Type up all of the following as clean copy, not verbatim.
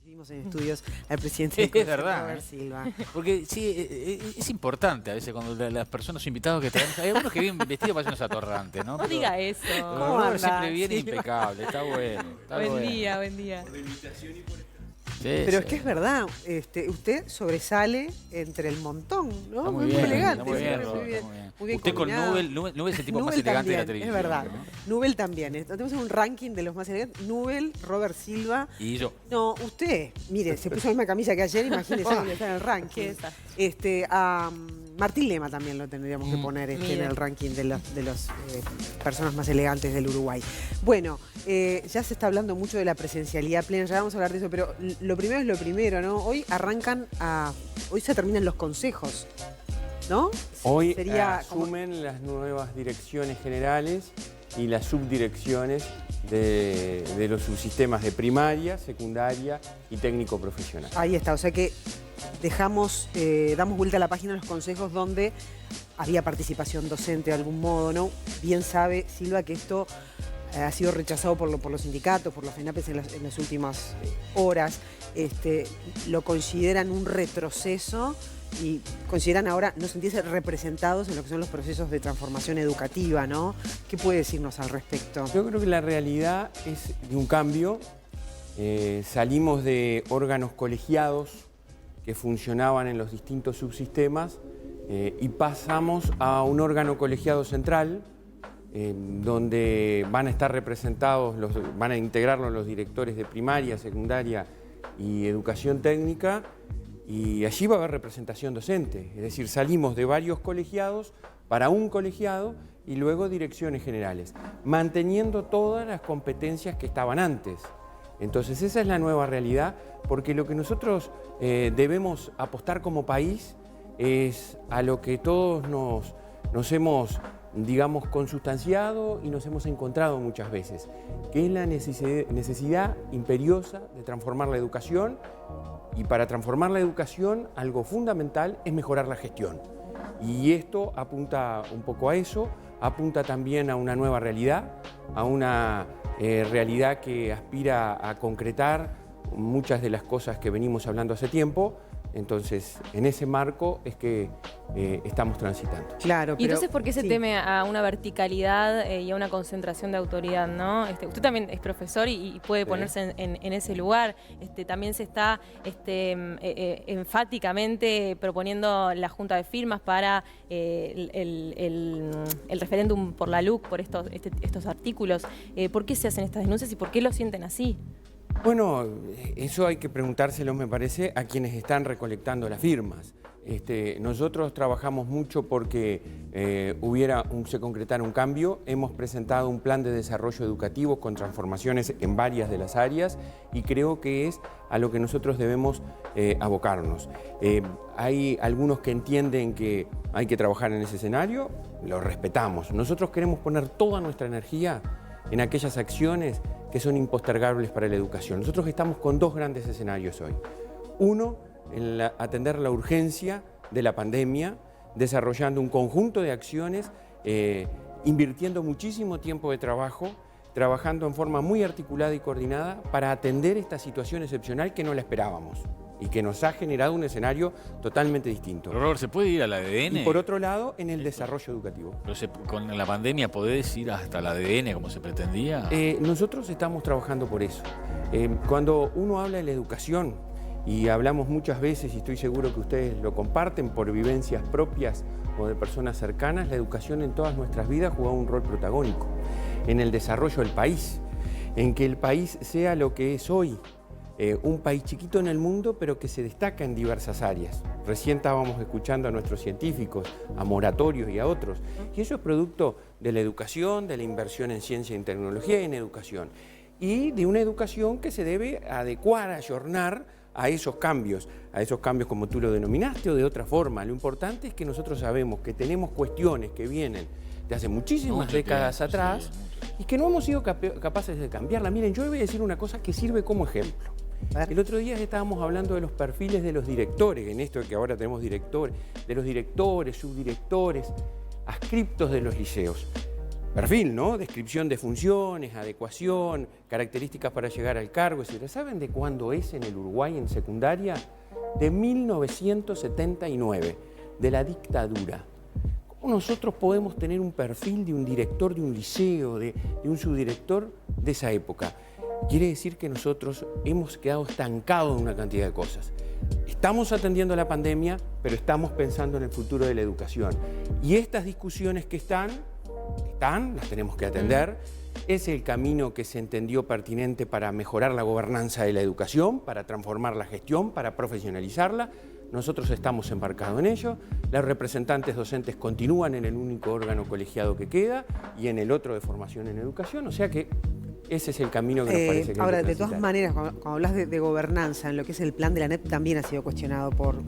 Recibimos en estudios al presidente del Es Consejo, verdad, Robert Silva. Porque sí, es importante a veces cuando las personas, los invitados que traemos, hay algunos que vienen vestidos para unos atorrantes, ¿no? No diga eso. ¿Cómo Robert anda, siempre viene Silva? impecable, está bueno. Está Buen bueno. día, buen día. Sí, Pero sí. es que es verdad, usted sobresale entre el montón, ¿no? Está muy Muy bien, elegante, está muy bien, siempre Robert, muy bien. está muy bien. Muy bien Usted con combinado. Nubel es el tipo más Nubel elegante de la también, televisión. es verdad. ¿no? Nubel también. Tenemos un ranking de los más elegantes. Nubel, Robert Silva. Y yo. No, usted, mire, se puso la misma camisa que ayer, imagínese que está en el ranking. ¿Qué es esa? A Martín Lema también lo tendríamos que poner en mire. el ranking de las personas más elegantes del Uruguay. Bueno, ya se está hablando mucho de la presencialidad plena, ya vamos a hablar de eso, pero lo primero es lo primero, ¿no? Hoy se terminan los consejos, ¿no? Hoy Sería como- asumen las nuevas direcciones generales y las subdirecciones de los subsistemas de primaria, secundaria y técnico profesional. Ahí está, o sea que damos vuelta a la página de los consejos donde había participación docente de algún modo, ¿no? Bien sabe Silva que esto ha sido rechazado por los sindicatos, por los FENAPES en las últimas horas. Lo consideran un retroceso y consideran ahora no sentirse representados en lo que son los procesos de transformación educativa, ¿no? ¿Qué puede decirnos al respecto? Yo creo que la realidad es de un cambio. Salimos de órganos colegiados que funcionaban en los distintos subsistemas y pasamos a un órgano colegiado central donde van a estar representados, van a integrarlo los directores de primaria, secundaria y educación técnica, y allí va a haber representación docente. Es decir, salimos de varios colegiados para un colegiado y luego direcciones generales, manteniendo todas las competencias que estaban antes. Entonces esa es la nueva realidad, porque lo que nosotros debemos apostar como país es a lo que todos nos hemos, digamos, consustanciado y nos hemos encontrado muchas veces, que es la necesidad imperiosa de transformar la educación, y para transformar la educación algo fundamental es mejorar la gestión. Y esto apunta un poco a eso, apunta también a una nueva realidad, a una realidad que aspira a concretar muchas de las cosas que venimos hablando hace tiempo. Entonces, en ese marco es que estamos transitando. Claro, Y entonces, ¿por qué se sí. teme a una verticalidad y a una concentración de autoridad, no? Usted también es profesor y puede ponerse en ese lugar. También se está enfáticamente proponiendo la junta de firmas para el referéndum por la LUC, por estos artículos. ¿Por qué se hacen estas denuncias y por qué lo sienten así? Bueno, eso hay que preguntárselo, me parece, a quienes están recolectando las firmas. Nosotros trabajamos mucho porque se concretara un cambio. Hemos presentado un plan de desarrollo educativo con transformaciones en varias de las áreas y creo que es a lo que nosotros debemos abocarnos. Hay algunos que entienden que hay que trabajar en ese escenario, lo respetamos. Nosotros queremos poner toda nuestra energía en aquellas acciones que son impostergables para la educación. Nosotros estamos con dos grandes escenarios hoy. Uno, en atender la urgencia de la pandemia, desarrollando un conjunto de acciones, invirtiendo muchísimo tiempo de trabajo, trabajando en forma muy articulada y coordinada para atender esta situación excepcional que no la esperábamos y que nos ha generado un escenario totalmente distinto. Pero Robert, ¿se puede ir a la ADN? Y por otro lado, en el desarrollo educativo. Pero con la pandemia, ¿podés ir hasta la ADN como se pretendía? Nosotros estamos trabajando por eso. Cuando uno habla de la educación, y hablamos muchas veces, y estoy seguro que ustedes lo comparten por vivencias propias o de personas cercanas, la educación en todas nuestras vidas juega un rol protagónico en el desarrollo del país, en que el país sea lo que es hoy. Un país chiquito en el mundo, pero que se destaca en diversas áreas. Recién estábamos escuchando a nuestros científicos, a moratorios y a otros. Y eso es producto de la educación, de la inversión en ciencia y en tecnología y en educación. Y de una educación que se debe adecuar, ayornar a esos cambios como tú lo denominaste o de otra forma. Lo importante es que nosotros sabemos que tenemos cuestiones que vienen de hace muchísimas décadas atrás y que no hemos sido capaces de cambiarla. Miren, yo les voy a decir una cosa que sirve como ejemplo. El otro día estábamos hablando de los perfiles de los directores, en esto que ahora tenemos directores, de los directores, subdirectores, adscriptos de los liceos. perfil, ¿no? Descripción de funciones, adecuación, características para llegar al cargo, etc. ¿Saben de cuándo es en el Uruguay en secundaria? De 1979, de la dictadura. ¿Cómo nosotros podemos tener un perfil de un director de un liceo, de un subdirector de esa época? Quiere decir que nosotros hemos quedado estancados en una cantidad de cosas. Estamos atendiendo la pandemia, pero estamos pensando en el futuro de la educación. Y estas discusiones que están, las tenemos que atender. Es el camino que se entendió pertinente para mejorar la gobernanza de la educación, para transformar la gestión, para profesionalizarla. Nosotros estamos embarcados en ello. Los representantes docentes continúan en el único órgano colegiado que queda y en el otro de formación en educación. O sea que ese es el camino que nos parece que ahora, hay que de todas maneras, cuando hablas de gobernanza, en lo que es el plan de la ANEP también ha sido cuestionado por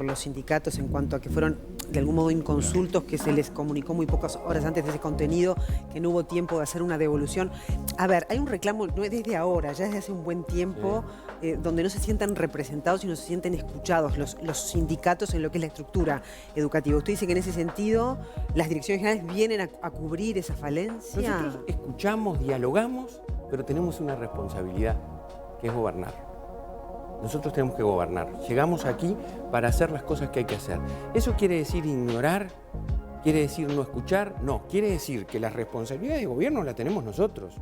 los sindicatos en cuanto a que fueron de algún modo inconsultos, que se les comunicó muy pocas horas antes de ese contenido, que no hubo tiempo de hacer una devolución. A ver, hay un reclamo, no es desde ahora, ya desde hace un buen tiempo, donde no se sientan representados y no se sienten escuchados los sindicatos en lo que es la estructura educativa. Usted dice que en ese sentido las direcciones generales vienen a cubrir esa falencia. Nosotros escuchamos, dialogamos, pero tenemos una responsabilidad, que es gobernar. Nosotros tenemos que gobernar. Llegamos aquí para hacer las cosas que hay que hacer. ¿Eso quiere decir ignorar? ¿Quiere decir no escuchar? No, quiere decir que la responsabilidad de gobierno la tenemos nosotros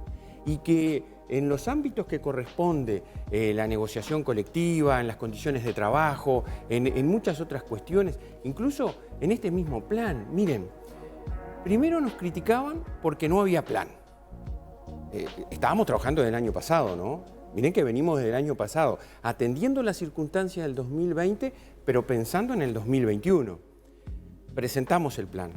y que en los ámbitos que corresponde la negociación colectiva, en las condiciones de trabajo, en muchas otras cuestiones, incluso en este mismo plan. Miren, primero nos criticaban porque no había plan. Estábamos trabajando desde el año pasado, ¿no? Miren que venimos desde el año pasado, atendiendo las circunstancias del 2020, pero pensando en el 2021. Presentamos el plan.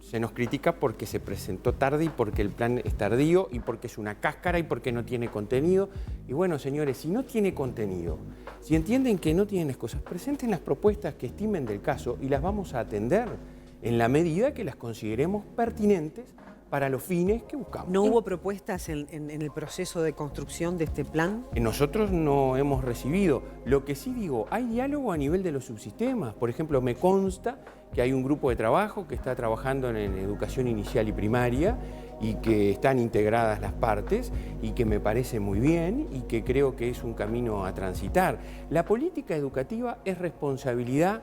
Se nos critica porque se presentó tarde y porque el plan es tardío y porque es una cáscara y porque no tiene contenido. Y bueno, señores, si no tiene contenido, si entienden que no tienen las cosas, presenten las propuestas que estimen del caso y las vamos a atender en la medida que las consideremos pertinentes para los fines que buscamos. ¿No hubo propuestas en el proceso de construcción de este plan? Nosotros no hemos recibido. Lo que sí digo, hay diálogo a nivel de los subsistemas. Por ejemplo, me consta que hay un grupo de trabajo que está trabajando en educación inicial y primaria y que están integradas las partes y que me parece muy bien y que creo que es un camino a transitar. La política educativa es responsabilidad.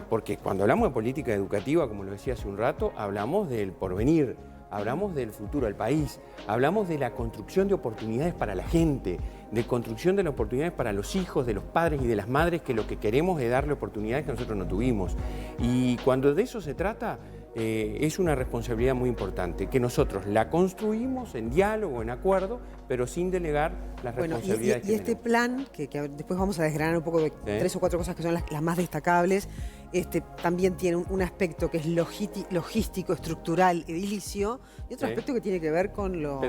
Porque cuando hablamos de política educativa, como lo decía hace un rato, hablamos del porvenir, hablamos del futuro del país, hablamos de la construcción de oportunidades para la gente, de construcción de las oportunidades para los hijos, de los padres y de las madres, que lo que queremos es darle oportunidades que nosotros no tuvimos. Y cuando de eso se trata, es una responsabilidad muy importante, que nosotros la construimos en diálogo, en acuerdo, pero sin delegar las responsabilidades que y este plan, que después vamos a desgranar un poco de 3 o 4 cosas que son las más destacables, también tiene un aspecto que es logístico, estructural, edilicio, y otro aspecto que tiene que ver con lo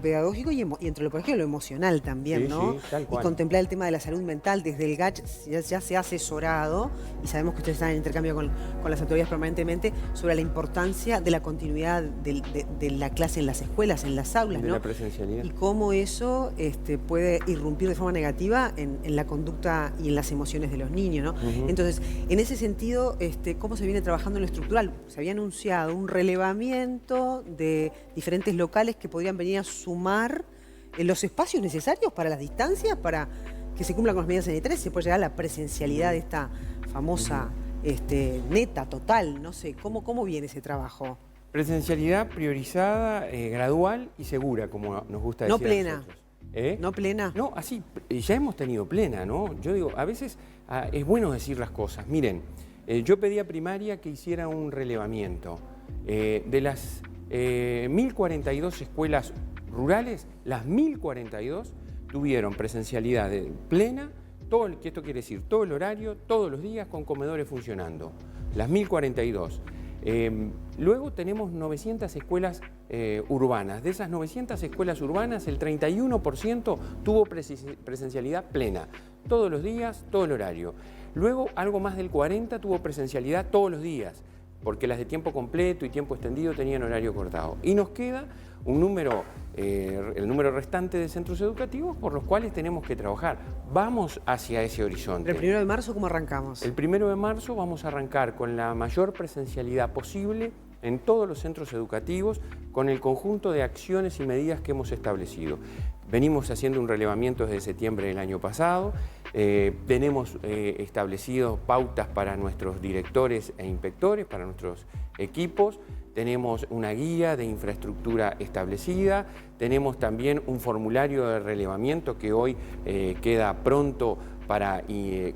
pedagógico y entre lo, por ejemplo, lo emocional también, ¿no? Sí, tal cual. Y contemplar el tema de la salud mental. Desde el GACH ya se ha asesorado, y sabemos que ustedes están en intercambio con las autoridades permanentemente, sobre la importancia de la continuidad de la clase en las escuelas, en las aulas, de ¿no? la presencialidad. Y cómo eso puede irrumpir de forma negativa en la conducta y en las emociones de los niños, ¿no? Entonces, en ese sentido, ¿cómo se viene trabajando en lo estructural? Se había anunciado un relevamiento de diferentes locales que podrían venir a sumar los espacios necesarios para las distancias, para que se cumplan con las medidas sanitarias, se puede llegar a la presencialidad de esta famosa neta, total, no sé, ¿cómo viene ese trabajo? Presencialidad priorizada, gradual y segura, como nos gusta decir. No plena. A nosotros. ¿No plena? No, así, ya hemos tenido plena, ¿no? Yo digo, a veces es bueno decir las cosas. Miren, yo pedí a primaria que hiciera un relevamiento. De las 1042 escuelas rurales, las 1042 tuvieron presencialidad plena, que esto quiere decir todo el horario, todos los días, con comedores funcionando. Las 1042. Luego tenemos 900 escuelas urbanas. De esas 900 escuelas urbanas, el 31% tuvo presencialidad plena. Todos los días, todo el horario. Luego, algo más del 40% tuvo presencialidad todos los días, porque las de tiempo completo y tiempo extendido tenían horario cortado. Y nos queda un número, el número restante de centros educativos por los cuales tenemos que trabajar. Vamos hacia ese horizonte. ¿El 1 de marzo cómo arrancamos? El 1 de marzo vamos a arrancar con la mayor presencialidad posible en todos los centros educativos con el conjunto de acciones y medidas que hemos establecido. Venimos haciendo un relevamiento desde septiembre del año pasado, tenemos establecido pautas para nuestros directores e inspectores, para nuestros equipos, tenemos una guía de infraestructura establecida, tenemos también un formulario de relevamiento que hoy queda pronto para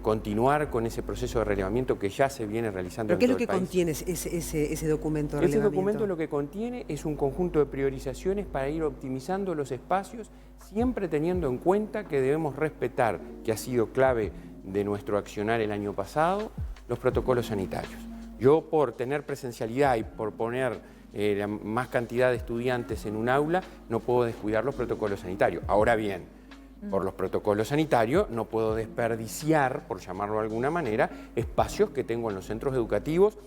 continuar con ese proceso de relevamiento que ya se viene realizando en todo el país. ¿Pero qué es lo que contiene ese documento de relevamiento? Ese documento lo que contiene es un conjunto de priorizaciones para ir optimizando los espacios, siempre teniendo en cuenta que debemos respetar, que ha sido clave de nuestro accionar el año pasado, los protocolos sanitarios. Yo, por tener presencialidad y por poner la más cantidad de estudiantes en un aula, no puedo descuidar los protocolos sanitarios. Ahora bien, por los protocolos sanitarios no puedo desperdiciar, por llamarlo de alguna manera, espacios que tengo en los centros educativos,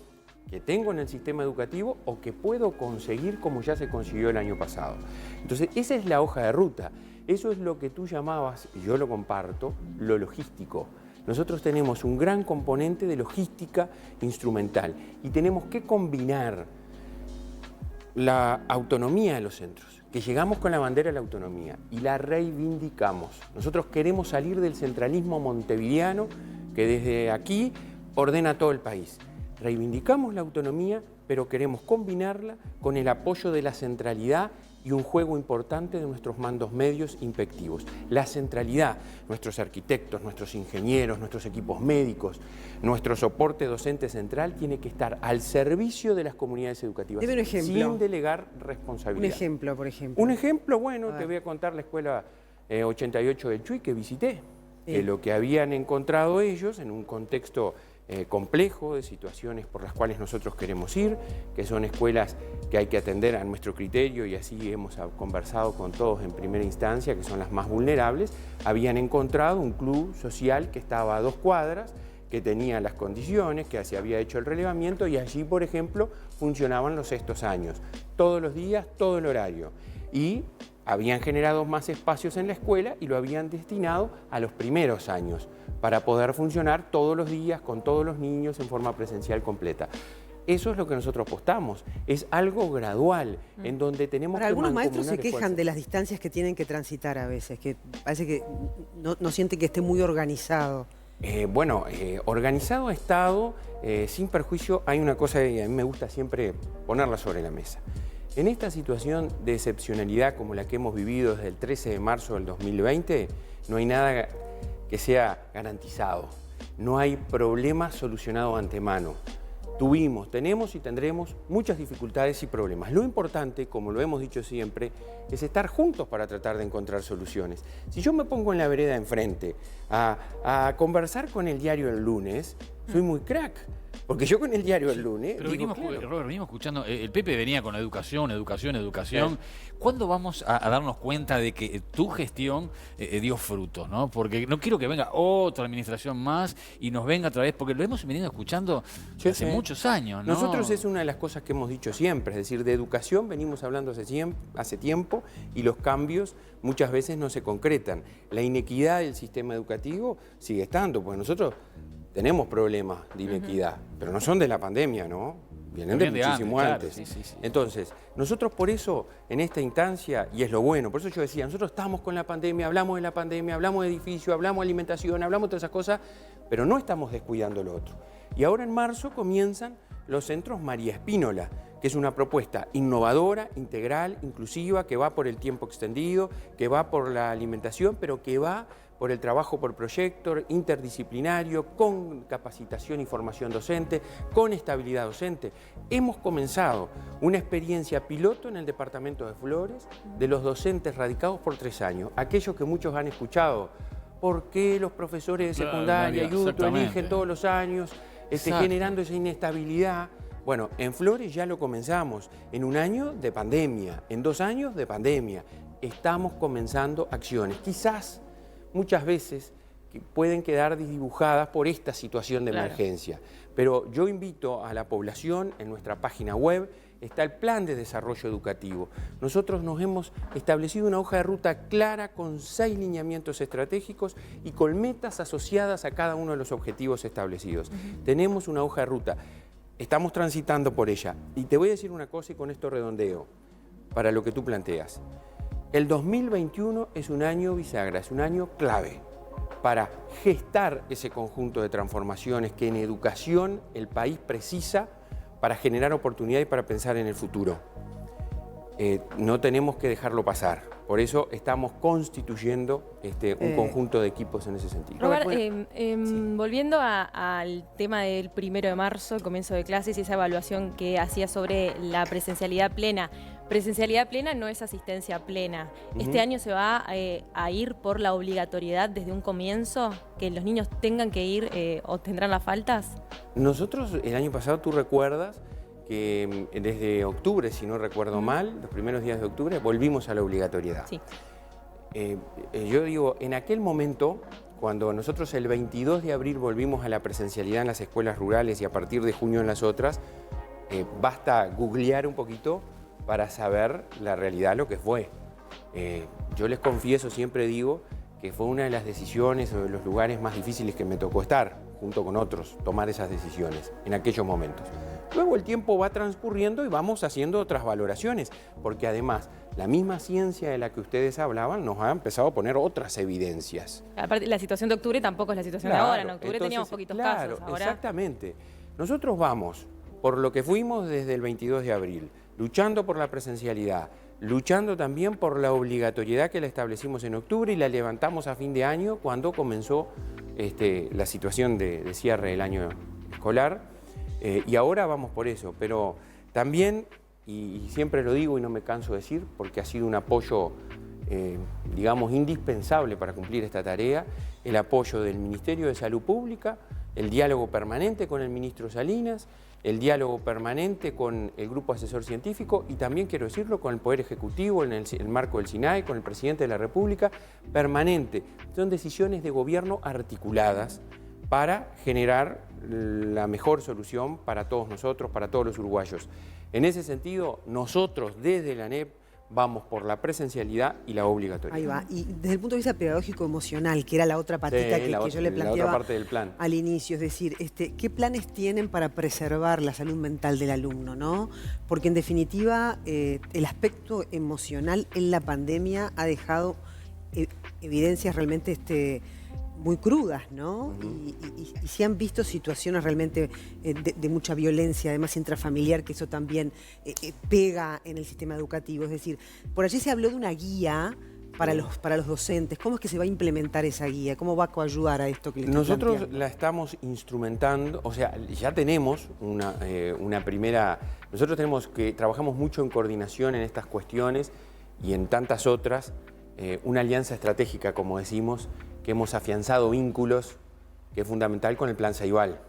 que tengo en el sistema educativo o que puedo conseguir como ya se consiguió el año pasado. Entonces, esa es la hoja de ruta. Eso es lo que tú llamabas, y yo lo comparto, lo logístico. Nosotros tenemos un gran componente de logística instrumental y tenemos que combinar la autonomía de los centros, que llegamos con la bandera de la autonomía y la reivindicamos. Nosotros queremos salir del centralismo montevideano que desde aquí ordena todo el país. Reivindicamos la autonomía, pero queremos combinarla con el apoyo de la centralidad y un juego importante de nuestros mandos medios inspectivos. La centralidad, nuestros arquitectos, nuestros ingenieros, nuestros equipos médicos, nuestro soporte docente central tiene que estar al servicio de las comunidades educativas. Deme un ejemplo. Sin delegar responsabilidad. Un ejemplo, por ejemplo. Un ejemplo, bueno, te voy a contar la escuela 88 del Chuy que visité. Que lo que habían encontrado ellos en un contexto complejo de situaciones por las cuales nosotros queremos ir, que son escuelas que hay que atender a nuestro criterio y así hemos conversado con todos en primera instancia, que son las más vulnerables, habían encontrado un club social que estaba a 2 cuadras, que tenía las condiciones, que se había hecho el relevamiento y allí, por ejemplo, funcionaban los sextos años, todos los días, todo el horario. Y habían generado más espacios en la escuela y lo habían destinado a los primeros años para poder funcionar todos los días con todos los niños en forma presencial completa. Eso es lo que nosotros apostamos, es algo gradual, en donde tenemos que algunos maestros se mancomunar quejan de las distancias que tienen que transitar a veces, que parece que no sienten que esté muy organizado. Organizado ha estado, sin perjuicio, hay una cosa que a mí me gusta siempre ponerla sobre la mesa. En esta situación de excepcionalidad como la que hemos vivido desde el 13 de marzo del 2020, no hay nada que sea garantizado. No hay problema solucionado de antemano. Tenemos y tendremos muchas dificultades y problemas. Lo importante, como lo hemos dicho siempre, es estar juntos para tratar de encontrar soluciones. Si yo me pongo en la vereda enfrente a conversar con el diario el lunes, soy muy crack. Porque yo con el diario el lunes... Pero digo, Robert, venimos escuchando, el Pepe venía con educación. Sí. ¿Cuándo vamos a darnos cuenta de que tu gestión dio frutos, ¿no? Porque no quiero que venga otra administración más y nos venga otra vez, porque lo hemos venido escuchando hace muchos años, ¿no? Nosotros es una de las cosas que hemos dicho siempre, es decir, de educación venimos hablando hace tiempo y los cambios muchas veces no se concretan. La inequidad del sistema educativo sigue estando, porque nosotros tenemos problemas de inequidad, pero no son de la pandemia, ¿no? Vienen de muchísimo antes. Claro, sí. Entonces, nosotros por eso, en esta instancia, y es lo bueno, por eso yo decía, nosotros estamos con la pandemia, hablamos de la pandemia, hablamos de edificio, hablamos de alimentación, hablamos de todas esas cosas, pero no estamos descuidando lo otro. Y ahora en marzo comienzan los centros María Espínola, que es una propuesta innovadora, integral, inclusiva, que va por el tiempo extendido, que va por la alimentación, pero que va por el trabajo por proyecto, interdisciplinario, con capacitación y formación docente, con estabilidad docente. Hemos comenzado una experiencia piloto en el departamento de Flores de los docentes radicados por 3 años. Aquellos que muchos han escuchado, ¿por qué los profesores de secundaria y UTO eligen todos los años, generando esa inestabilidad? Bueno, en Flores ya lo comenzamos, en 1 año de pandemia, en 2 años de pandemia. Estamos comenzando acciones. Quizás muchas veces pueden quedar desdibujadas por esta situación de emergencia. Pero yo invito a la población, en nuestra página web está el plan de desarrollo educativo. Nosotros nos hemos establecido una hoja de ruta clara con 6 lineamientos estratégicos y con metas asociadas a cada uno de los objetivos establecidos. Tenemos una hoja de ruta estamos transitando por ella. Y te voy a decir una cosa y con esto redondeo, para lo que tú planteas. El 2021 es un año bisagra, es un año clave para gestar ese conjunto de transformaciones que en educación el país precisa para generar oportunidad y para pensar en el futuro. No tenemos que dejarlo pasar. Por eso estamos constituyendo un conjunto de equipos en ese sentido. Robert, sí. volviendo al tema del 1 de marzo, el comienzo de clases y esa evaluación que hacía sobre la presencialidad plena. Presencialidad plena no es asistencia plena. ¿Este año se va a ir por la obligatoriedad desde un comienzo? ¿Que los niños tengan que ir o tendrán las faltas? Nosotros el año pasado, tú recuerdas, que desde octubre, si no recuerdo mal, los primeros días de octubre, volvimos a la obligatoriedad. Sí. Yo digo, en aquel momento, cuando nosotros el 22 de abril volvimos a la presencialidad en las escuelas rurales y a partir de junio en las otras, basta googlear un poquito para saber la realidad, lo que fue. Yo les confieso, siempre digo, que fue una de las decisiones o de los lugares más difíciles que me tocó estar, junto con otros, tomar esas decisiones en aquellos momentos. Luego el tiempo va transcurriendo y vamos haciendo otras valoraciones, porque además la misma ciencia de la que ustedes hablaban nos ha empezado a poner otras evidencias. Aparte, la situación de octubre tampoco es la situación de ahora. En octubre teníamos poquitos casos. Ahora... Exactamente. Nosotros vamos por lo que fuimos desde el 22 de abril, luchando por la presencialidad, luchando también por la obligatoriedad que la establecimos en octubre y la levantamos a fin de año cuando comenzó la situación de cierre del año escolar. Y ahora vamos por eso, pero también, y siempre lo digo y no me canso de decir, porque ha sido un apoyo, digamos, indispensable para cumplir esta tarea, el apoyo del Ministerio de Salud Pública, el diálogo permanente con el ministro Salinas, el diálogo permanente con el Grupo Asesor Científico y también, quiero decirlo, con el Poder Ejecutivo en el marco del SINAE, con el Presidente de la República, permanente. Son decisiones de gobierno articuladas para generar la mejor solución para todos nosotros, para todos los uruguayos. En ese sentido, nosotros desde la ANEP vamos por la presencialidad y la obligatoriedad. Ahí va. Y desde el punto de vista pedagógico-emocional, que era la otra patita que yo le planteaba la otra parte del plan. Al inicio, es decir, ¿qué planes tienen para preservar la salud mental del alumno, ¿no? Porque en definitiva, el aspecto emocional en la pandemia ha dejado evidencias realmente muy crudas, ¿no? Y se han visto situaciones realmente de mucha violencia, además intrafamiliar, que eso también pega en el sistema educativo. Es decir, por allí se habló de una guía para los docentes. ¿Cómo es que se va a implementar esa guía? ¿Cómo va a coayudar a esto que le estoy Nosotros planteando? la estamos instrumentando, o sea, ya tenemos una primera... Nosotros trabajamos mucho en coordinación en estas cuestiones y en tantas otras, una alianza estratégica, como decimos, que hemos afianzado vínculos, que es fundamental con el Plan Ceibal.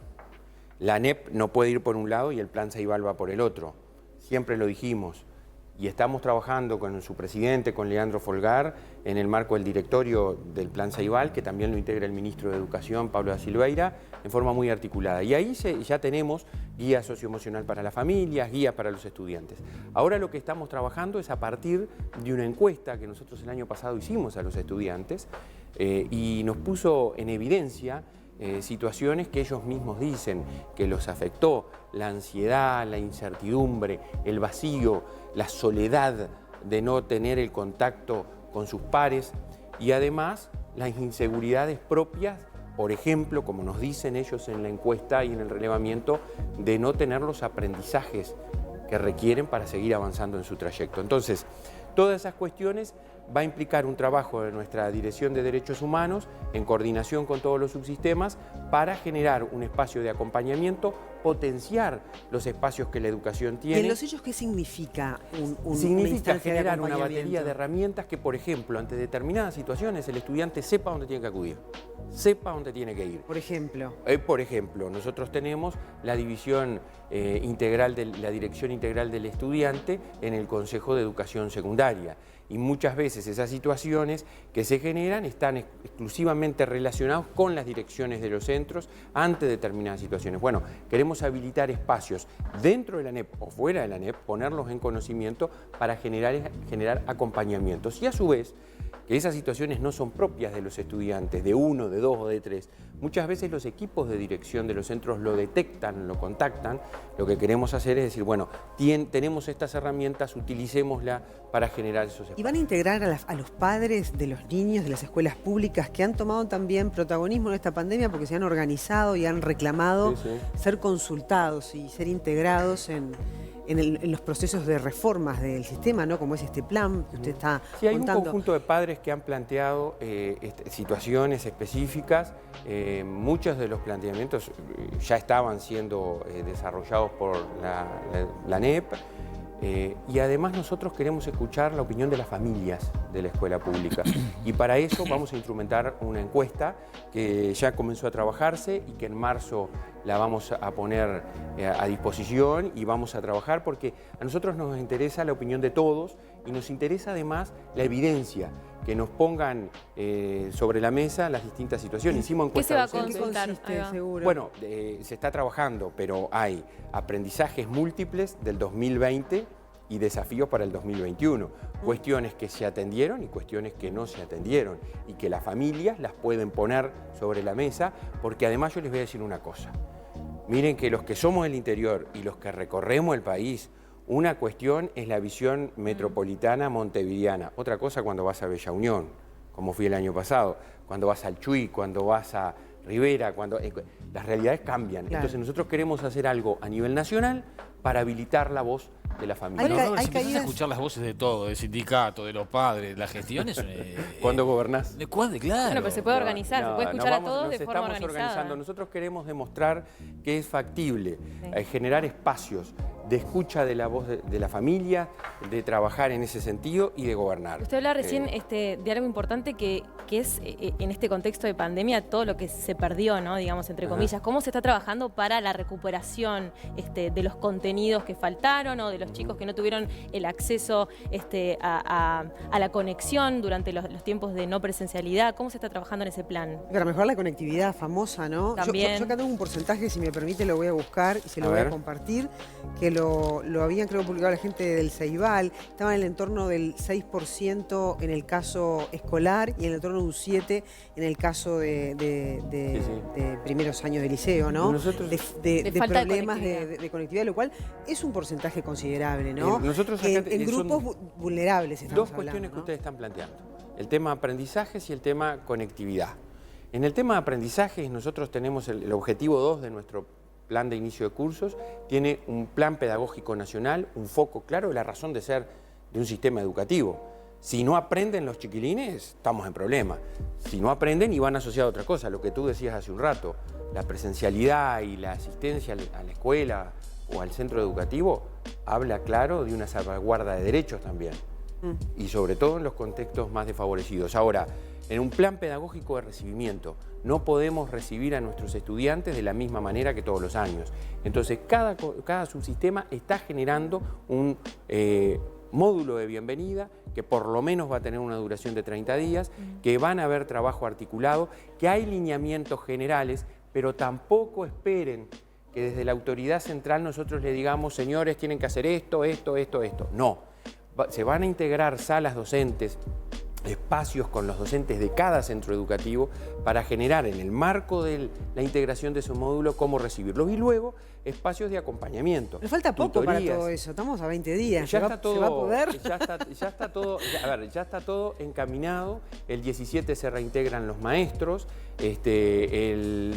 La ANEP no puede ir por un lado y el Plan Ceibal va por el otro. Siempre lo dijimos. Y estamos trabajando con su presidente, con Leandro Folgar, en el marco del directorio del Plan Ceibal, que también lo integra el ministro de Educación, Pablo da Silveira, en forma muy articulada. Y ahí ya tenemos guía socioemocional para las familias, guía para los estudiantes. Ahora lo que estamos trabajando es a partir de una encuesta que nosotros el año pasado hicimos a los estudiantes y nos puso en evidencia situaciones que ellos mismos dicen que los afectó, la ansiedad, la incertidumbre, el vacío, la soledad de no tener el contacto con sus pares y además las inseguridades propias, por ejemplo, como nos dicen ellos en la encuesta y en el relevamiento, de no tener los aprendizajes que requieren para seguir avanzando en su trayecto. Entonces, todas esas cuestiones va a implicar un trabajo de nuestra Dirección de Derechos Humanos en coordinación con todos los subsistemas para generar un espacio de acompañamiento, potenciar los espacios que la educación tiene. ¿En los hechos qué significa Significa generar una acompañamiento? batería de herramientas que, por ejemplo, ante determinadas situaciones el estudiante sepa dónde tiene que acudir, sepa dónde tiene que ir. Por ejemplo. Por ejemplo, nosotros tenemos la división integral, la Dirección Integral del Estudiante en el Consejo de Educación Secundaria. Y muchas veces esas situaciones que se generan están exclusivamente relacionadas con las direcciones de los centros ante determinadas situaciones. Bueno, queremos habilitar espacios dentro de la ANEP o fuera de la ANEP, ponerlos en conocimiento para generar acompañamientos. Y a su vez, que esas situaciones no son propias de los estudiantes, de uno, de dos o de tres. Muchas veces los equipos de dirección de los centros lo detectan, lo contactan. Lo que queremos hacer es decir, bueno, tenemos estas herramientas, utilicémoslas para generar esos espacios. ¿Y van a integrar a los padres de los niños de las escuelas públicas que han tomado también protagonismo en esta pandemia porque se han organizado y han reclamado ser consultados y ser integrados en los procesos de reformas del sistema, ¿no? Como es este plan que usted está Sí, hay contando. un conjunto de padres que han planteado situaciones específicas. Muchos de los planteamientos ya estaban siendo desarrollados por la NEP. Y además nosotros queremos escuchar la opinión de las familias de la escuela pública. Y para eso vamos a instrumentar una encuesta que ya comenzó a trabajarse y que en marzo la vamos a poner a disposición y vamos a trabajar porque a nosotros nos interesa la opinión de todos y nos interesa además la evidencia, que nos pongan sobre la mesa las distintas situaciones. Hicimos ¿Qué se va a docentes. consultar? Seguro. Bueno, se está trabajando, pero hay aprendizajes múltiples del 2020 y desafíos para el 2021. Cuestiones que se atendieron y cuestiones que no se atendieron y que las familias las pueden poner sobre la mesa, porque además yo les voy a decir una cosa. Miren que los que somos del interior y los que recorremos el país, una cuestión es la visión metropolitana montevideana, otra cosa cuando vas a Bella Unión, como fui el año pasado, cuando vas al Chuy, cuando vas a Rivera, las realidades cambian. Claro. Entonces nosotros queremos hacer algo a nivel nacional para habilitar la voz de la familia. Hay No, Robert, hay si empezás a caídas- escuchar las voces de todo, del sindicato, de los padres, la gestión es... ¿Cuándo gobernás? ¿Cuándo? Claro. Bueno, pero se puede organizar, se puede escuchar a todos de forma Nos estamos organizada. organizando. Nosotros queremos demostrar que es factible generar espacios de escucha de la voz de la familia, de trabajar en ese sentido y de gobernar. Usted hablaba recién de algo importante que es en este contexto de pandemia todo lo que se perdió, ¿no? Digamos, entre comillas. ¿Cómo se está trabajando para la recuperación de los contenidos que faltaron o de los chicos que no tuvieron el acceso a la conexión durante los tiempos de no presencialidad? ¿Cómo se está trabajando en ese plan? Para mejorar la conectividad famosa, ¿no? También. Yo acá tengo un porcentaje, si me permite, lo voy a buscar y se lo A voy a ver. compartir, que lo habían, creo, publicado la gente del Ceibal. Estaba en el entorno del 6% en el caso escolar y en el entorno de un 7% en el caso de primeros años de liceo, ¿no? Nosotros- de falta de problemas conectividad. de conectividad, lo cual es un porcentaje considerable, ¿no? Nosotros Que acá en son grupos vulnerables estamos dos cuestiones hablando, que ¿no? ustedes están planteando. El tema aprendizajes y el tema conectividad. En el tema de aprendizajes nosotros tenemos el objetivo 2 de nuestro plan de inicio de cursos, tiene un plan pedagógico nacional, un foco claro de la razón de ser de un sistema educativo. Si no aprenden los chiquilines, estamos en problema. Si no aprenden y van asociados a otra cosa, lo que tú decías hace un rato, la presencialidad y la asistencia a la escuela o al centro educativo, habla claro de una salvaguarda de derechos también. Y sobre todo en los contextos más desfavorecidos. Ahora, en un plan pedagógico de recibimiento, no podemos recibir a nuestros estudiantes de la misma manera que todos los años. Entonces, cada subsistema está generando un módulo de bienvenida que por lo menos va a tener una duración de 30 días, que van a haber trabajo articulado, que hay lineamientos generales, pero tampoco esperen que desde la autoridad central nosotros le digamos, señores, tienen que hacer esto, esto, esto, esto. No. Se van a integrar salas docentes, espacios con los docentes de cada centro educativo para generar en el marco de la integración de su módulo cómo recibirlos y luego espacios de acompañamiento. Pero falta poco para tutorías. todo eso, estamos a 20 días. Ya ¿Se está va, todo, se va a poder? ya está todo encaminado. El 17 se reintegran los maestros.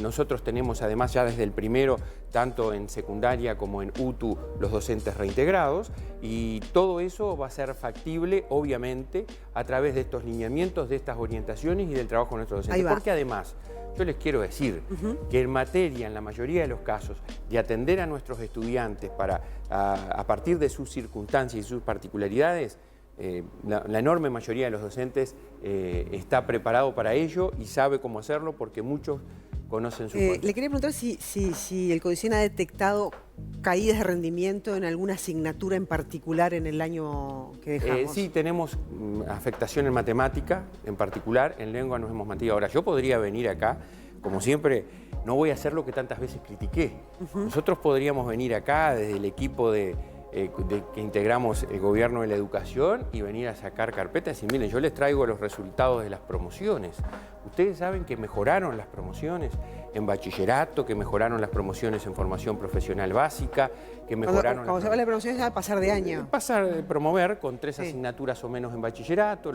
Nosotros tenemos además ya desde el primero, tanto en secundaria como en UTU, los docentes reintegrados. Y todo eso va a ser factible, obviamente, a través de estos lineamientos, de estas orientaciones y del trabajo de nuestros docentes. Ahí va. Porque además, yo les quiero decir que en materia, en la mayoría de los casos, de atender a nuestros estudiantes a partir de sus circunstancias y sus particularidades, la enorme mayoría de los docentes está preparado para ello y sabe cómo hacerlo porque muchos conocen su Le quería preguntar si el CODICEN ha detectado caídas de rendimiento en alguna asignatura en particular en el año que dejamos. Sí, tenemos afectación en matemática, en particular, en lengua nos hemos mantenido. Ahora, yo podría venir acá, como siempre, no voy a hacer lo que tantas veces critiqué. Nosotros podríamos venir acá desde el equipo de que integramos el gobierno de la educación y venir a sacar carpetas y decir, miren, yo les traigo los resultados de las promociones. Ustedes saben que mejoraron las promociones en bachillerato, que mejoraron las promociones en formación profesional básica, que mejoraron... Cuando se habla de promociones, es pasar de año. Promover con 3 asignaturas o menos en bachillerato,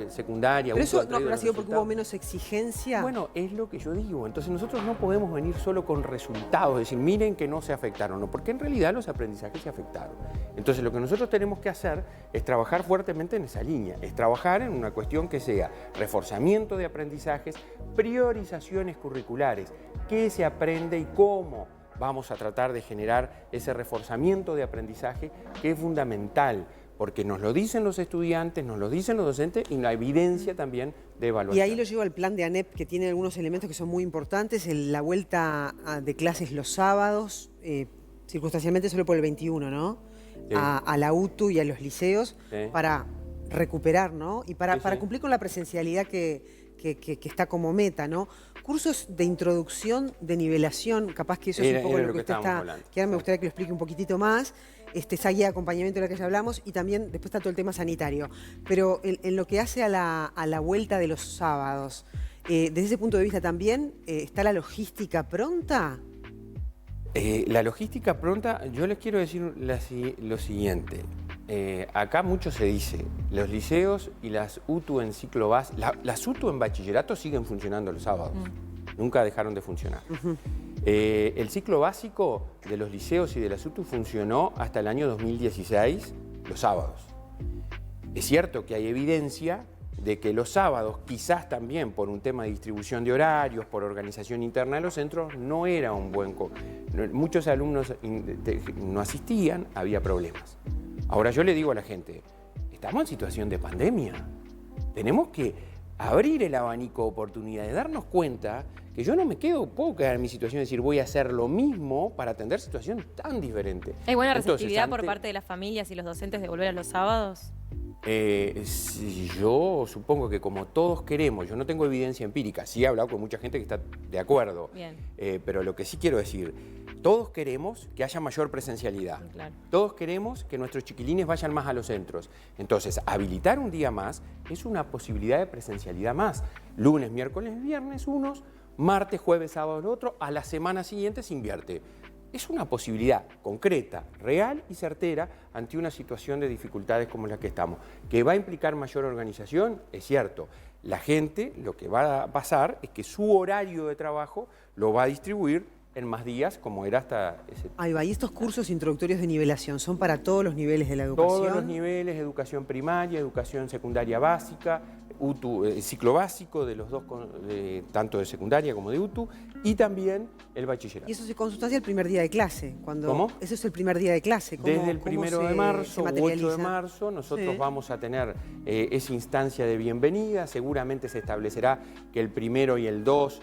secundaria... ¿Pero eso no ha sido porque hubo menos exigencia? Bueno, es lo que yo digo. Entonces nosotros no podemos venir solo con resultados, decir, miren que no se afectaron, no, porque en realidad los aprendizajes se afectaron. Entonces lo que nosotros tenemos que hacer es trabajar fuertemente en esa línea, es trabajar en una cuestión que sea reforzamiento de aprendizajes, priorizaciones curriculares, qué se aprende y cómo vamos a tratar de generar ese reforzamiento de aprendizaje que es fundamental, porque nos lo dicen los estudiantes, nos lo dicen los docentes y la evidencia también de evaluación. Y ahí lo llevo al plan de ANEP, que tiene algunos elementos que son muy importantes, la vuelta de clases los sábados, circunstancialmente solo por el 21, ¿no? Sí. A la UTU y a los liceos, sí, para recuperar, ¿no? Y para cumplir con la presencialidad que está como meta, ¿no? Cursos de introducción, de nivelación, capaz que eso es un poco lo que usted está... Que ahora me gustaría que lo explique un poquitito más, esa guía de acompañamiento de la que ya hablamos, y también después está todo el tema sanitario. Pero en lo que hace a la vuelta de los sábados, desde ese punto de vista también, ¿está la logística pronta? La logística pronta, yo les quiero decir lo siguiente. Acá mucho se dice, los liceos y las UTU en ciclo básico, las UTU en bachillerato siguen funcionando los sábados, nunca dejaron de funcionar. El ciclo básico de los liceos y de las UTU funcionó hasta el año 2016, los sábados. Es cierto que hay evidencia de que los sábados, quizás también por un tema de distribución de horarios, por organización interna de los centros, no era un buen... Muchos alumnos no asistían, había problemas. Ahora yo le digo a la gente, estamos en situación de pandemia, tenemos que abrir el abanico de oportunidades, darnos cuenta que yo no puedo quedar en mi situación de decir voy a hacer lo mismo para atender situaciones tan diferentes. ¿Hay buena receptividad por parte de las familias y los docentes de volver a los sábados? Yo supongo que como todos queremos, yo no tengo evidencia empírica, sí he hablado con mucha gente que está de acuerdo, pero lo que sí quiero decir, todos queremos que haya mayor presencialidad, claro, todos queremos que nuestros chiquilines vayan más a los centros, entonces habilitar un día más es una posibilidad de presencialidad más, lunes, miércoles, viernes unos, martes, jueves, sábado el otro, a la semana siguiente se invierte. Es una posibilidad concreta, real y certera ante una situación de dificultades como la que estamos. ¿Que va a implicar mayor organización? Es cierto. La gente, lo que va a pasar es que su horario de trabajo lo va a distribuir en más días, como era hasta ese... Ahí va. ¿Y estos cursos introductorios de nivelación son para todos los niveles de la educación? Todos los niveles, educación primaria, educación secundaria básica, UTU, ciclo básico de los dos, tanto de secundaria como de UTU, y también el bachillerato. ¿Y eso se consustancia el primer día de clase? ¿Cómo? Eso es el primer día de clase. Desde el 1 de marzo u 8 de marzo nosotros vamos a tener esa instancia de bienvenida, seguramente se establecerá que el 1 y el 2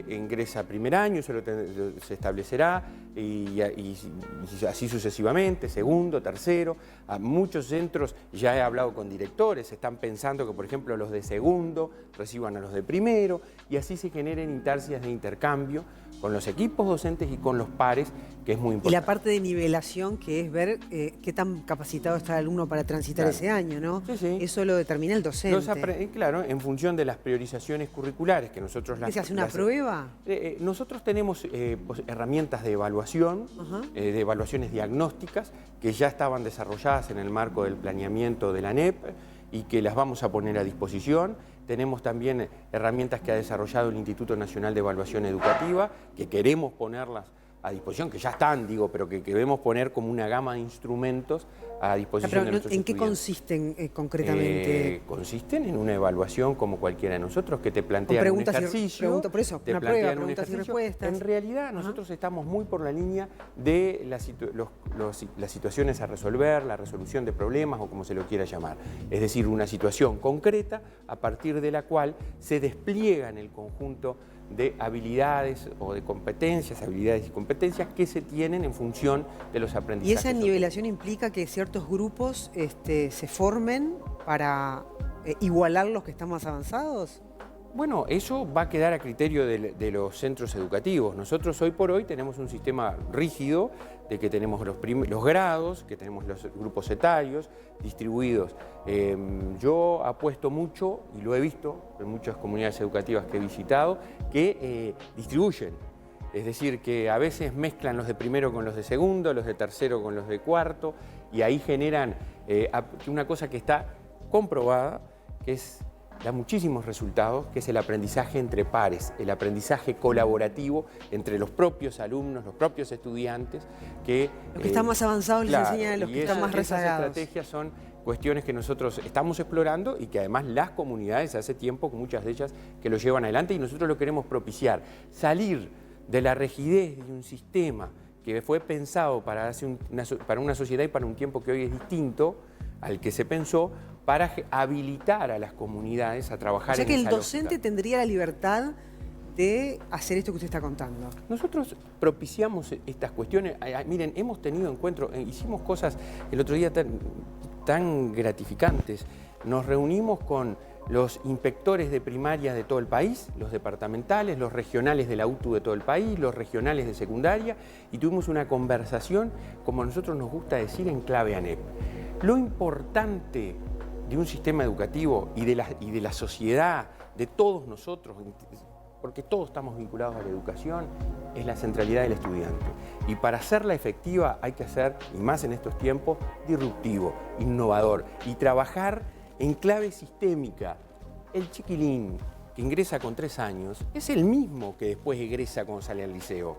ingresa primer año, se establecerá y así sucesivamente, segundo, tercero. A muchos centros ya he hablado con directores, están pensando que por ejemplo los de segundo reciban a los de primero y así se generen instancias de intercambio con los equipos docentes y con los pares, que es muy importante. Y la parte de nivelación, que es ver qué tan capacitado está el alumno para transitar ese año, ¿no? Sí. Eso lo determina el docente. Claro, en función de las priorizaciones curriculares que nosotros... ¿Se hace una prueba? Nosotros tenemos herramientas de evaluación, de evaluaciones diagnósticas, que ya estaban desarrolladas en el marco del planeamiento de la ANEP y que las vamos a poner a disposición. Tenemos también herramientas que ha desarrollado el Instituto Nacional de Evaluación Educativa, que queremos ponerlas a disposición, que ya están, pero que queremos poner como una gama de instrumentos a disposición de nuestros ¿En qué estudiantes. consisten concretamente? Consisten en una evaluación como cualquiera de nosotros, que te plantean un ejercicio. Por eso, una prueba, preguntas y respuestas. En realidad nosotros estamos muy por la línea de las situaciones a resolver, la resolución de problemas o como se lo quiera llamar. Es decir, una situación concreta a partir de la cual se despliega en el conjunto de habilidades o de competencias, habilidades y competencias que se tienen en función de los aprendizajes. ¿Y esa nivelación implica que ciertos grupos se formen para igualar los que están más avanzados? Bueno, eso va a quedar a criterio de los centros educativos. Nosotros hoy por hoy tenemos un sistema rígido de que tenemos los grados, que tenemos los grupos etarios distribuidos. Yo apuesto mucho, y lo he visto en muchas comunidades educativas que he visitado, que distribuyen. Es decir, que a veces mezclan los de primero con los de segundo, los de tercero con los de cuarto, y ahí generan una cosa que está comprobada, que da muchísimos resultados, que es el aprendizaje entre pares, el aprendizaje colaborativo entre los propios alumnos, los propios estudiantes. Los que están más avanzados les enseñan a los que están más rezagados. Esas estrategias son cuestiones que nosotros estamos explorando y que además las comunidades hace tiempo, muchas de ellas, que lo llevan adelante, y nosotros lo queremos propiciar. Salir de la rigidez de un sistema que fue pensado para una sociedad y para un tiempo que hoy es distinto al que se pensó, para habilitar a las comunidades a trabajar en esa lógica. O sea que el docente tendría la libertad de hacer esto que usted está contando. Nosotros propiciamos estas cuestiones. Miren, hemos tenido encuentros, hicimos cosas el otro día tan gratificantes. Nos reunimos con los inspectores de primaria de todo el país, los departamentales, los regionales de la UTU de todo el país, los regionales de secundaria, y tuvimos una conversación, como a nosotros nos gusta decir, en clave ANEP. Lo importante de un sistema educativo y de la sociedad, de todos nosotros, porque todos estamos vinculados a la educación, es la centralidad del estudiante. Y para hacerla efectiva hay que ser, y más en estos tiempos, disruptivo, innovador, y trabajar en clave sistémica. El chiquilín que ingresa con 3 años es el mismo que después egresa cuando sale al liceo.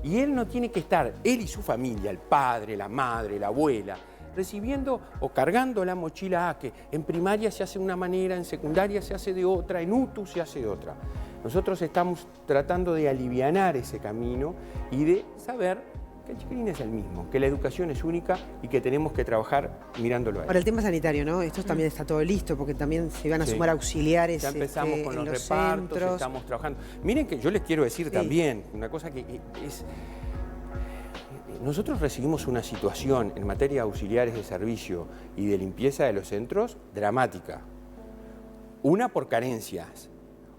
Y él no tiene que estar, él y su familia, el padre, la madre, la abuela, recibiendo o cargando la mochila que en primaria se hace de una manera, en secundaria se hace de otra, en UTU se hace de otra. Nosotros estamos tratando de alivianar ese camino y de saber que el chiquilín es el mismo, que la educación es única y que tenemos que trabajar mirándolo a él. Para el tema sanitario, ¿no? Esto también está todo listo, porque también se van a sumar auxiliares. Ya empezamos con los repartos, centros. Estamos trabajando. Miren que yo les quiero decir también una cosa que es... Nosotros recibimos una situación en materia de auxiliares de servicio y de limpieza de los centros dramática. Una por carencias,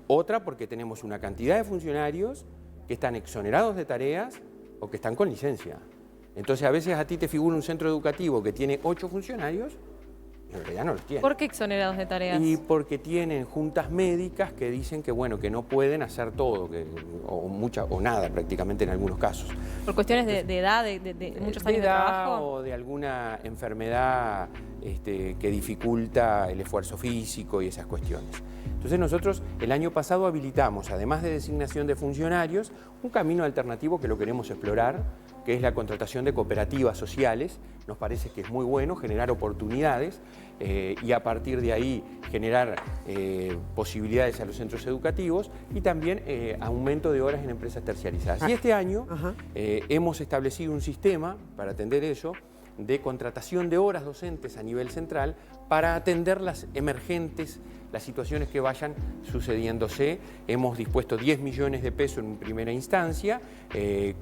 otra porque tenemos una cantidad de funcionarios que están exonerados de tareas o que están con licencia. Entonces a veces a ti te figura un centro educativo que tiene 8 funcionarios y en realidad no los tiene. ¿Por qué exonerados de tareas? Y porque tienen juntas médicas que dicen que bueno, que no pueden hacer todo, o nada prácticamente en algunos casos. ¿Por cuestiones de edad, de muchos años de trabajo? O de alguna enfermedad que dificulta el esfuerzo físico y esas cuestiones. Entonces nosotros el año pasado habilitamos, además de designación de funcionarios, un camino alternativo que lo queremos explorar, que es la contratación de cooperativas sociales. Nos parece que es muy bueno generar oportunidades y a partir de ahí generar posibilidades a los centros educativos y también aumento de horas en empresas terciarizadas. Y este año hemos establecido un sistema para atender eso, de contratación de horas docentes a nivel central para atender las emergentes, las situaciones que vayan sucediéndose. Hemos dispuesto 10 millones de pesos en primera instancia, que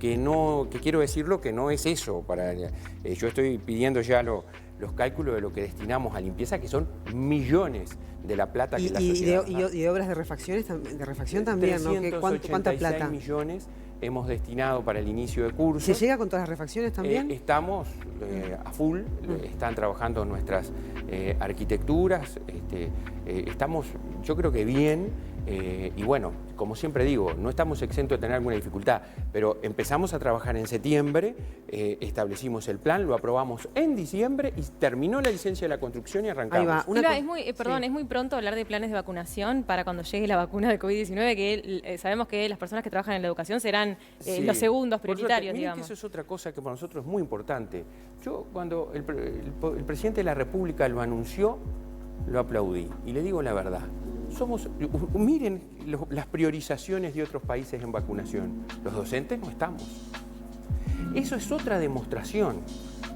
quiero decirlo que no es eso. Yo estoy pidiendo ya los cálculos de lo que destinamos a limpieza, que son millones de la plata que la sociedad... Y de obras de refacción también, ¿no? ¿Cuánta plata? 386 millones hemos destinado para el inicio de curso. ¿Se llega con todas las refacciones también? Estamos a full, están trabajando nuestras arquitecturas, estamos yo creo que bien, y bueno, como siempre digo, no estamos exentos de tener alguna dificultad, pero empezamos a trabajar en septiembre, establecimos el plan, lo aprobamos en diciembre y terminó la licencia de la construcción y arrancamos. Ahí va. Es muy pronto hablar de planes de vacunación para cuando llegue la vacuna de COVID-19, que sabemos que las personas que trabajan en la educación serán los segundos prioritarios, digamos. Que eso es otra cosa que para nosotros es muy importante. Yo cuando el presidente de la República lo anunció, lo aplaudí y le digo la verdad. Miren las priorizaciones de otros países en vacunación. Los docentes no estamos. Eso es otra demostración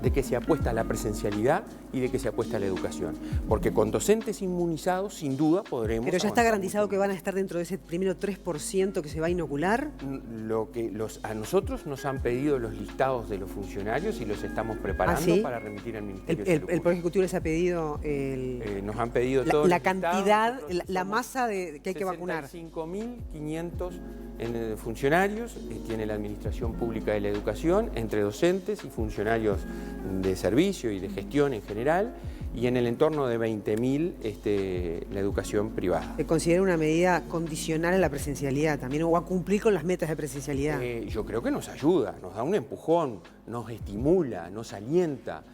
de que se apuesta a la presencialidad y de que se apueste a la educación. Porque con docentes inmunizados, sin duda, podremos... Pero ya está avanzar garantizado mucho que van a estar dentro de ese primero 3% que se va a inocular. Lo que a nosotros nos han pedido los listados de los funcionarios y los estamos preparando ¿sí? para remitir al Ministerio de El Salud Poder Pública. Ejecutivo les ha pedido Nos han pedido todos la los listados, cantidad, nosotros la somos masa que hay que vacunar. 65.500 funcionarios, tiene la Administración Pública de la Educación, entre docentes y funcionarios de servicio y de gestión en general, y en el entorno de 20.000 la educación privada. ¿Se considera una medida condicional a la presencialidad también o a cumplir con las metas de presencialidad? Yo creo que nos ayuda, nos da un empujón, nos estimula, nos alienta.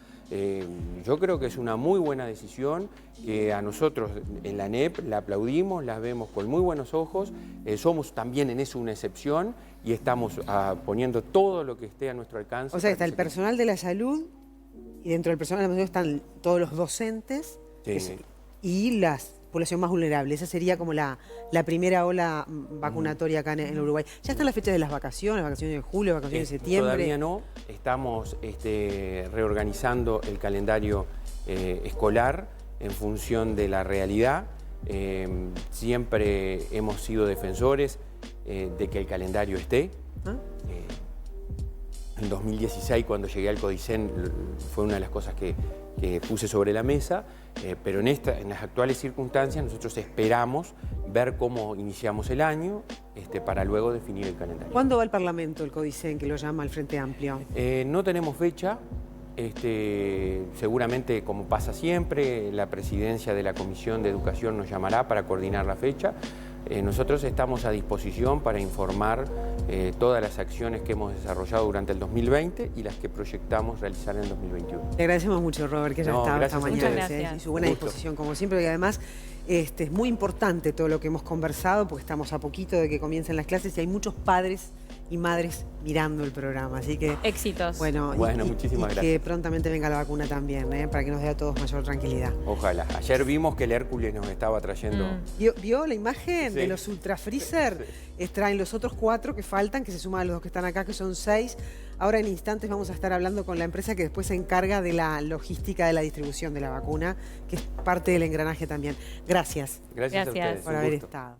Yo creo que es una muy buena decisión que a nosotros en la ANEP la aplaudimos, la vemos con muy buenos ojos, somos también en eso una excepción y estamos poniendo todo lo que esté a nuestro alcance. O sea, está el personal de la salud y dentro del personal de la salud están todos los docentes y la población más vulnerable. Esa sería como la primera ola vacunatoria acá en Uruguay. ¿Ya están las fechas de las vacaciones de julio, vacaciones de septiembre? Todavía no, estamos reorganizando el calendario escolar en función de la realidad. Siempre hemos sido defensores de que el calendario esté. En 2016, cuando llegué al Codicen, fue una de las cosas que puse sobre la mesa, pero en las actuales circunstancias nosotros esperamos ver cómo iniciamos el año para luego definir el calendario. ¿Cuándo va al Parlamento el Codicen, que lo llama el Frente Amplio? No tenemos fecha. Seguramente, como pasa siempre, la presidencia de la Comisión de Educación nos llamará para coordinar la fecha. Nosotros estamos a disposición para informar todas las acciones que hemos desarrollado durante el 2020 y las que proyectamos realizar en el 2021. Le agradecemos mucho, Robert, que haya estado esta mañana y su buena disposición, como siempre, y además es muy importante todo lo que hemos conversado porque estamos a poquito de que comiencen las clases y hay muchos padres y madres mirando el programa, así que... Éxitos. Bueno, muchísimas gracias. Que prontamente venga la vacuna también, para que nos dé a todos mayor tranquilidad. Ojalá. Ayer vimos que el Hércules nos estaba trayendo... ¿Vio la imagen de los Ultra Freezer? Traen los otros 4 que faltan, que se suman a los 2 que están acá, que son 6. Ahora en instantes vamos a estar hablando con la empresa que después se encarga de la logística de la distribución de la vacuna, que es parte del engranaje también. Gracias. Gracias a ustedes. Por haber estado.